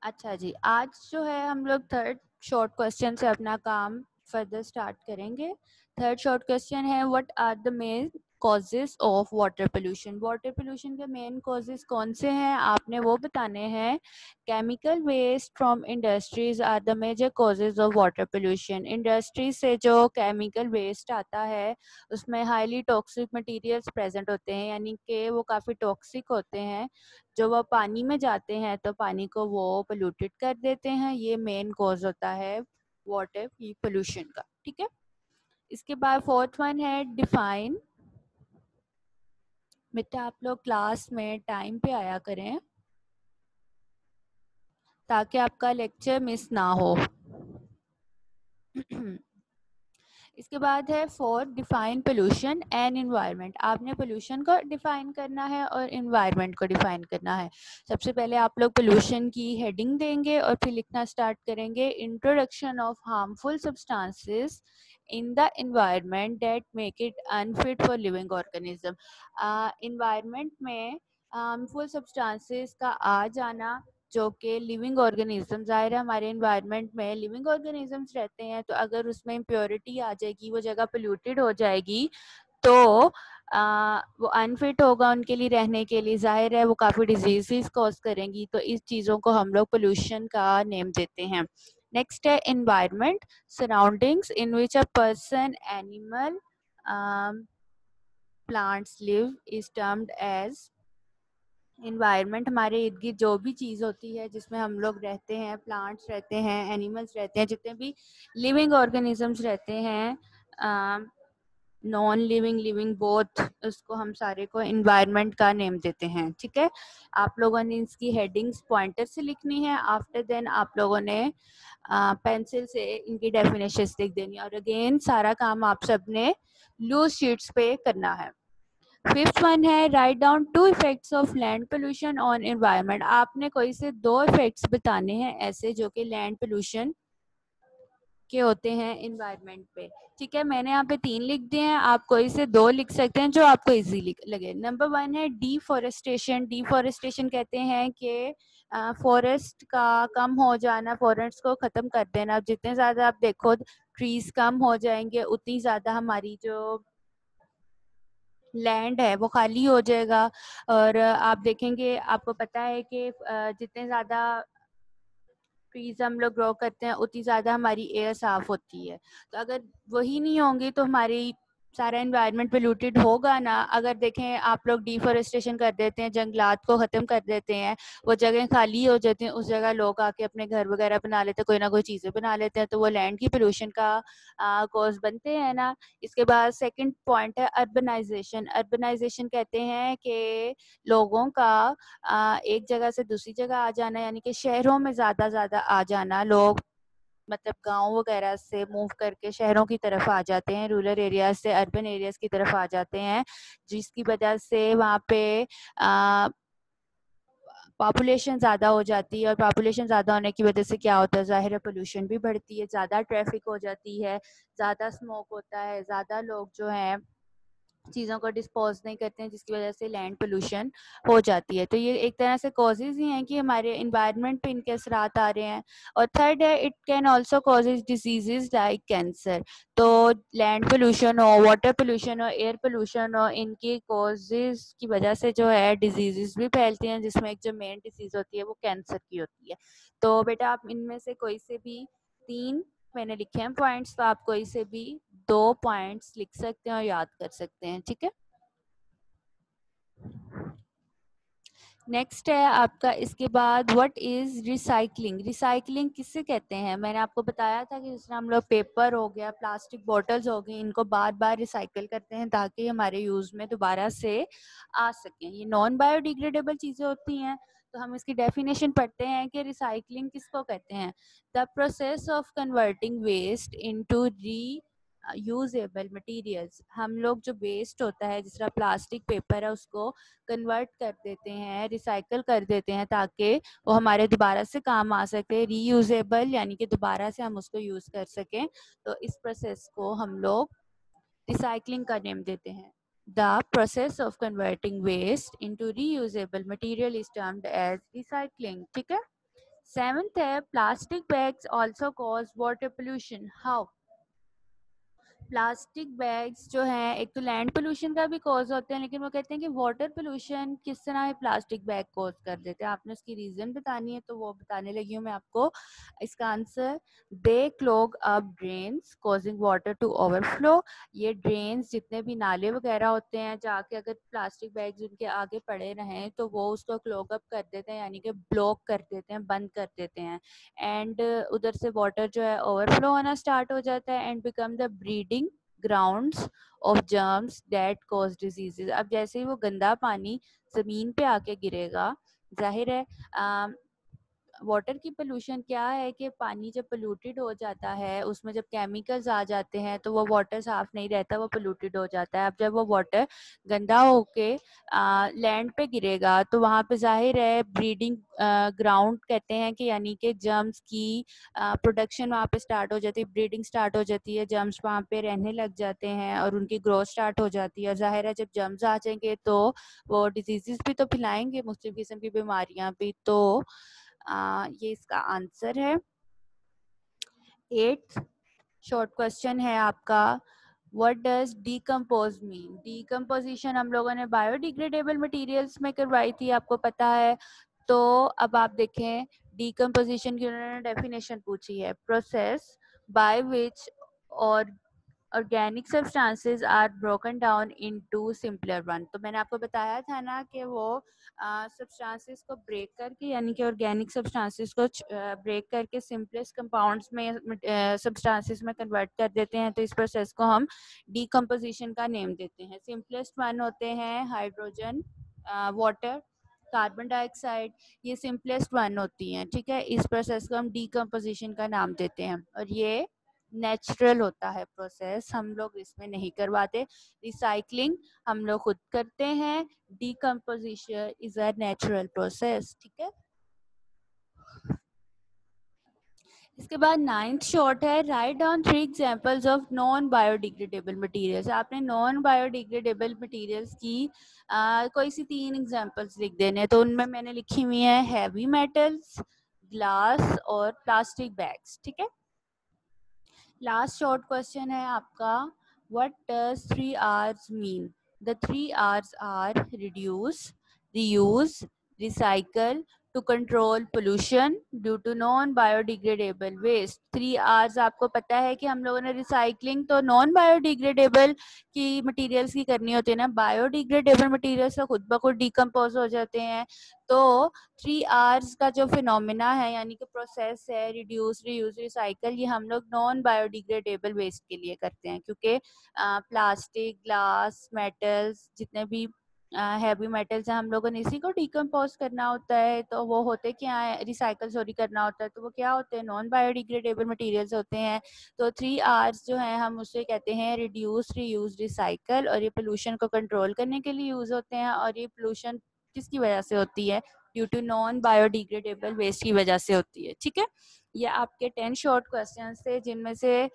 अच्छा जी, आज जो है हम लोग थर्ड शॉर्ट क्वेश्चन से अपना काम फर्दर स्टार्ट करेंगे। थर्ड शॉर्ट क्वेश्चन है, what are the main causes of water pollution. Water pollution के मेन कॉजेज कौन से हैं, आपने वो बताने हैं। Chemical waste from industries are the major causes of water pollution. Industry से जो केमिकल वेस्ट आता है उसमें हाईली टॉक्सिक मटेरियल्स प्रेजेंट होते हैं, यानी कि वो काफ़ी टॉक्सिक होते हैं। जो वो पानी में जाते हैं तो पानी को वो पोल्यूटेड कर देते हैं। ये मेन कॉज होता है वाटर की पोल्यूशन का। ठीक है, इसके बाद फोर्थ वन है डिफाइन। बेटा आप लोग क्लास में टाइम पे आया करें ताकि आपका लेक्चर मिस ना हो। इसके बाद है four define pollution and environment. आपने पोल्यूशन को डिफाइन करना है और एनवायरनमेंट को डिफाइन करना है। सबसे पहले आप लोग पोल्यूशन की हेडिंग देंगे और फिर लिखना स्टार्ट करेंगे, introduction of harmful substances in the environment that make it unfit for living organism. Environment में हार्मफुल सब्सटेंसेस का आ जाना जो कि लिविंग ऑर्गेनिज्म, ज़ाहिर है हमारे इन्वायरमेंट में लिविंग ऑर्गेनिजम्स रहते हैं, तो अगर उसमें इम्प्योरिटी आ जाएगी, वो जगह पोल्यूटेड हो जाएगी तो वो अनफिट होगा उनके लिए रहने के लिए। ज़ाहिर है वो काफ़ी डिजीज़ कॉज करेंगी, तो इस चीज़ों को हम लोग पोल्यूशन का नेम देते हैं। नेक्स्ट है environment, surroundings in which a person, animal, plants live is termed as. Environment हमारे इर्द गिर्द जो भी चीज़ होती है जिसमें हम लोग रहते हैं, प्लांट्स रहते हैं, एनिमल्स रहते हैं, जितने भी लिविंग ऑर्गेनिजम्स रहते हैं, नॉन लिविंग, लिविंग बोथ, उसको हम सारे को इन्वायरमेंट का नेम देते हैं। ठीक है, आप लोगों ने इसकी हेडिंग्स पॉइंटर से लिखनी है। आफ्टर देन आप लोगों ने पेंसिल से इनकी डेफिनेशंस लिख देनी है, और अगेन सारा काम आप सबने लूज शीट्स पे करना है। फिफ्थ वन है, write down two effects of land pollution on environment. आपने कोई से दो इफेक्ट्स बताने हैं ऐसे जो कि लैंड पोल्यूशन के होते हैं एनवायरनमेंट पे। ठीक है, मैंने यहाँ पे 3 लिख दिए हैं, आप कोई से 2 लिख सकते हैं जो आपको इजी लगे। नंबर 1 है डिफॉरेस्टेशन। डिफॉरेस्टेशन कहते हैं कि फॉरेस्ट का कम हो जाना, फॉरेस्ट को ख़त्म कर देना। जितने ज़्यादा आप देखो ट्रीज कम हो जाएंगे उतनी ज़्यादा हमारी जो लैंड है वो खाली हो जाएगा। और आप देखेंगे, आपको पता है कि जितने ज़्यादा ट्रीज हम लोग ग्रो करते हैं उतनी ज़्यादा हमारी एयर साफ होती है। तो अगर वही नहीं होंगी तो हमारी सारा एनवायरनमेंट पोल्यूटेड होगा ना। अगर देखें आप लोग डिफॉरेस्टेशन कर देते हैं, जंगलात को ख़त्म कर देते हैं, वो जगह खाली हो जाती हैं, उस जगह लोग आके अपने घर वगैरह बना लेते हैं, कोई ना कोई चीज़ें बना लेते हैं, तो वो लैंड की पोल्यूशन का कॉज बनते हैं ना। इसके बाद सेकंड पॉइंट है अर्बनाइजेशन। अर्बनाइजेशन कहते हैं कि लोगों का एक जगह से दूसरी जगह आ जाना, यानी कि शहरों में ज़्यादा आ जाना। लोग मतलब गांव वगैरह से मूव करके शहरों की तरफ आ जाते हैं, रूरल एरियाज से अर्बन एरियाज की तरफ आ जाते हैं, जिसकी वजह से वहाँ पे पॉपुलेशन ज़्यादा हो जाती है। और पॉपुलेशन ज़्यादा होने की वजह से क्या होता है, ज़ाहिर है पोल्यूशन भी बढ़ती है, ज़्यादा ट्रैफिक हो जाती है, ज़्यादा स्मोक होता है, ज़्यादा लोग जो हैं चीज़ों को डिस्पोज नहीं करते हैं, जिसकी वजह से लैंड पोल्यूशन हो जाती है। तो ये एक तरह से कॉजेज़ ही हैं कि हमारे इन्वायरमेंट पे इनके असरात आ रहे हैं। और थर्ड है, it can also causes diseases like cancer. तो लैंड पोल्यूशन हो, वाटर पोल्यूशन हो, एयर पोल्यूशन हो, इनकी कॉजेज की वजह से जो है डिजीजेज भी फैलती हैं, जिसमें एक जो मेन डिजीज़ होती है वो कैंसर की होती है। तो बेटा आप इनमें से कोई से भी 3 मैंने लिखे हैं पॉइंट्स, तो आप कोई से भी 2 पॉइंट्स लिख सकते हैं और याद कर सकते हैं। ठीक है, नेक्स्ट है आपका इसके बाद, व्हाट इज रिसाइकलिंग। रिसाइकलिंग किससे कहते हैं, मैंने आपको बताया था कि जिस तरह हम लोग पेपर हो गया, प्लास्टिक बॉटल्स हो गई, इनको बार बार रिसाइकल करते हैं ताकि हमारे यूज में दोबारा से आ सकें। ये नॉन बायोडिग्रेडेबल चीज़ें होती हैं। तो हम इसकी डेफिनेशन पढ़ते हैं कि रिसाइकलिंग किसको कहते हैं, the process of converting waste into reusable materials. हम लोग जो वेस्ट होता है, जिस तरह प्लास्टिक पेपर है, उसको कन्वर्ट कर देते हैं, रिसाइकल कर देते हैं ताकि वो हमारे दोबारा से काम आ सके। रीयूजेबल यानी कि दोबारा से हम उसको यूज़ कर सकें। तो इस प्रोसेस को हम लोग रिसाइकलिंग का नेम देते हैं। The process of converting waste into reusable material is termed as recycling. ठीक है, सेवंथ है plastic bags also cause water pollution, how? Plastic bags जो हैं एक तो लैंड पोल्यूशन का भी कॉज होते हैं, लेकिन वो कहते हैं कि वाटर पोल्यूशन किस तरह है प्लास्टिक बैग कॉज कर देते हैं। आपने उसकी रीजन बतानी है तो वो बताने लगी हूँ मैं आपको। इसका answer, they clog up drains causing water to overflow. ये ड्रेन्स जितने भी नाले वगैरह होते हैं, जाके अगर प्लास्टिक बैग्स उनके आगे पड़े रहें तो वो उसको क्लॉग अप कर देते हैं, यानी कि ब्लॉक कर देते हैं, बंद कर देते हैं। एंड उधर से वाटर जो है ओवरफ्लो होना स्टार्ट हो जाता है and become the breeding grounds of germs that cause diseases. अब जैसे ही वो गंदा पानी जमीन पे आके गिरेगा, जाहिर है वाटर की पोल्यूशन क्या है कि पानी जब पोल्यूटेड हो जाता है, उसमें जब केमिकल्स आ जाते हैं तो वो वाटर साफ नहीं रहता, वो पोल्यूटेड हो जाता है। अब जब वो वाटर गंदा होके लैंड पे गिरेगा तो वहाँ पे जाहिर है ब्रीडिंग ग्राउंड कहते हैं कि यानी कि जर्म्स की प्रोडक्शन वहाँ पे स्टार्ट हो जाती है, ब्रीडिंग स्टार्ट हो जाती है, जर्म्स वहाँ पे रहने लग जाते हैं और उनकी ग्रोथ स्टार्ट हो जाती है। और जाहिर है जब जर्म्स आ जाएंगे तो वो डिजीजेस भी तो फैलाएंगे, मुख्तलिफ किस्म की बीमारियां भी। तो ये इसका आंसर है। 8th शॉर्ट क्वेश्चन है आपका, what does decompose mean? Decomposition हम लोगों ने बायोडिग्रेडेबल मटेरियल्स में करवाई थी, आपको पता है। तो अब आप देखें डीकम्पोजिशन की उन्होंने डेफिनेशन पूछी है, प्रोसेस बाय विच और organic substances are broken down into simpler one. तो मैंने आपको बताया था ना कि वो सब्सटेंसेस को ब्रेक करके, यानी कि ऑर्गेनिक सब्सटेंसेस को ब्रेक करके सिंपलेस्ट कंपाउंड्स में सब्सटेंसेस में कन्वर्ट कर देते हैं। तो इस प्रोसेस को हम डीकम्पोजिशन का नेम देते हैं। सिंपलेस्ट वन होते हैं हाइड्रोजन, वाटर, कार्बन डाइऑक्साइड, ये सिंपलेस्ट वन होती हैं, ठीक है। इस प्रोसेस को हम डीकम्पोजिशन का नाम देते हैं और ये नेचुरल होता है प्रोसेस, हम लोग इसमें नहीं करवाते। रिसाइकलिंग हम लोग खुद करते हैं, decomposition is a natural process, ठीक है। इसके बाद 9th शॉर्ट है, write down 3 examples of non biodegradable materials. आपने नॉन बायोडिग्रेडेबल मटेरियल्स की कोई सी 3 एग्जांपल्स लिख देने हैं। तो उनमें मैंने लिखी हुई है हैवी मेटल्स, ग्लास और प्लास्टिक बैग्स, ठीक है। लास्ट शॉर्ट क्वेश्चन है आपका, what does 3 R's mean? The 3 R's are reduce, reuse, recycle to control pollution due to non biodegradable waste. 3 R's आपको पता है कि हम लोगों ने रिसाइकलिंग तो नॉन बायोडिग्रेडेबल की मटेरियल्स की करनी होती है ना, बायोडिग्रेडेबल मटेरियल्स तो खुद ब खुद डिकम्पोज हो जाते हैं। तो 3 R's का जो फिनोमिना है, यानी कि प्रोसेस है, रिड्यूस, रीयूज, रिसाइकल, ये हम लोग नॉन बायोडिग्रेडेबल वेस्ट के लिए करते हैं, क्योंकि प्लास्टिक, ग्लास, मेटल्स, जितने भी हैवी मेटल्स हैं, हम लोगों ने इसी को डिकम्पोज करना होता है। तो वो होते क्या है, रिसाइकल सॉरी करना होता है, तो वो क्या होते हैं, नॉन बायोडिग्रेडेबल मटेरियल्स होते हैं। तो 3 R's जो है हम उसे कहते हैं रिड्यूस, रीयूज, रिसाइकल, और ये पोल्यूशन को कंट्रोल करने के लिए यूज होते हैं। और ये पोल्यूशन किसकी वजह से होती है? Due to non biodegradable waste की वजह से होती है, ठीक है। ये आपके 10 शॉर्ट क्वेश्चंस थे, जिनमें से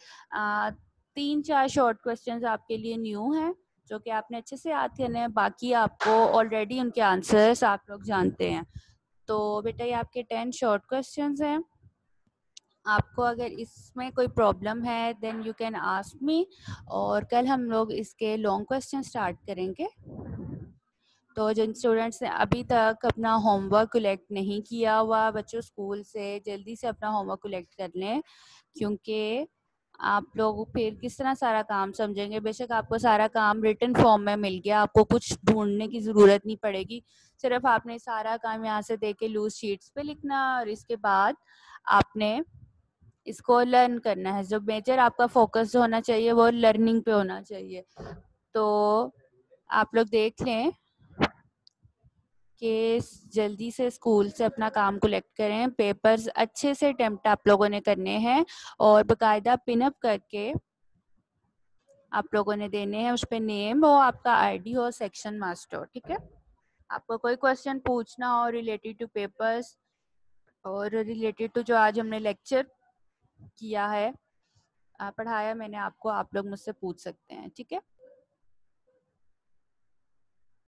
3-4 शॉर्ट क्वेश्चंस आपके लिए न्यू हैं, जो कि आपने अच्छे से याद करने हैं। बाकी आपको ऑलरेडी उनके आंसर्स आप लोग जानते हैं। तो बेटा ये आपके 10 शॉर्ट क्वेश्चंस हैं। आपको अगर इसमें कोई प्रॉब्लम है then you can ask me, और कल हम लोग इसके लॉन्ग क्वेश्चन स्टार्ट करेंगे। तो जिन स्टूडेंट्स ने अभी तक अपना होमवर्क कलेक्ट नहीं किया हुआ, बच्चों स्कूल से जल्दी से अपना होमवर्क कलेक्ट कर लें, क्योंकि आप लोग फिर किस तरह सारा काम समझेंगे। बेशक आपको सारा काम रिटन फॉर्म में मिल गया, आपको कुछ ढूंढने की ज़रूरत नहीं पड़ेगी, सिर्फ आपने सारा काम यहाँ से दे के लूज शीट्स पे लिखना, और इसके बाद आपने इसको लर्न करना है। जो मेजर आपका फोकस होना चाहिए वो लर्निंग पे होना चाहिए। तो आप लोग देख लें कि जल्दी से स्कूल से अपना काम कलेक्ट करें, पेपर्स अच्छे से अटेम्प्ट आप लोगों ने करने हैं और बाकायदा पिनअप करके आप लोगों ने देने हैं। उस पर नेम हो, आपका आईडी हो, सेक्शन मास्टर, ठीक है। आपको कोई क्वेश्चन पूछना हो रिलेटेड टू पेपर्स और रिलेटेड टू जो आज हमने लेक्चर किया है, पढ़ाया मैंने आपको, आप लोग मुझसे पूछ सकते हैं, ठीक है।